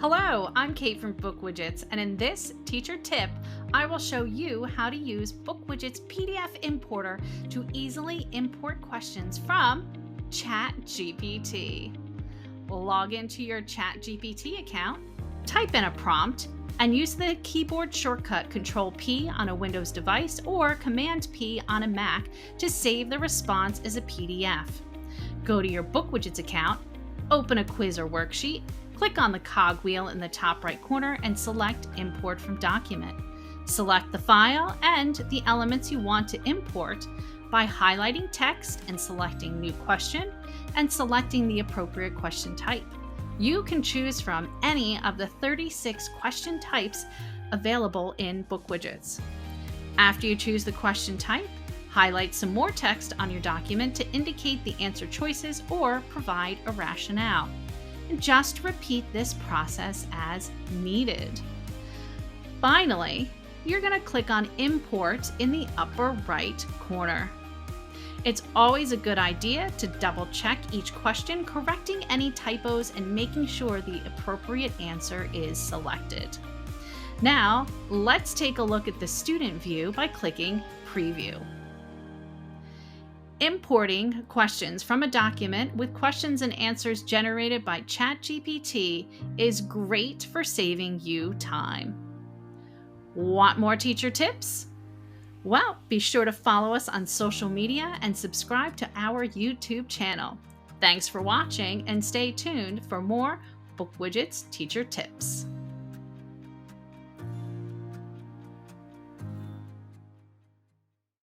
Hello, I'm Kate from BookWidgets, and in this teacher tip, I will show you how to use BookWidgets PDF importer to easily import questions from ChatGPT. Log into your ChatGPT account, type in a prompt, and use the keyboard shortcut Control-P on a Windows device or Command-P on a Mac to save the response as a PDF. Go to your BookWidgets account, open a quiz or worksheet, click on the cogwheel in the top right corner and select Import from Document. Select the file and the elements you want to import by highlighting text and selecting New Question and selecting the appropriate question type. You can choose from any of the 36 question types available in BookWidgets. After you choose the question type, highlight some more text on your document to indicate the answer choices or provide a rationale. And just repeat this process as needed. Finally, you're going to click on Import in the upper right corner. It's always a good idea to double check each question, correcting any typos and making sure the appropriate answer is selected. Now, let's take a look at the student view by clicking Preview. Importing questions from a document with questions and answers generated by ChatGPT is great for saving you time. Want more teacher tips? Well, be sure to follow us on social media and subscribe to our YouTube channel. Thanks for watching and stay tuned for more BookWidgets teacher tips.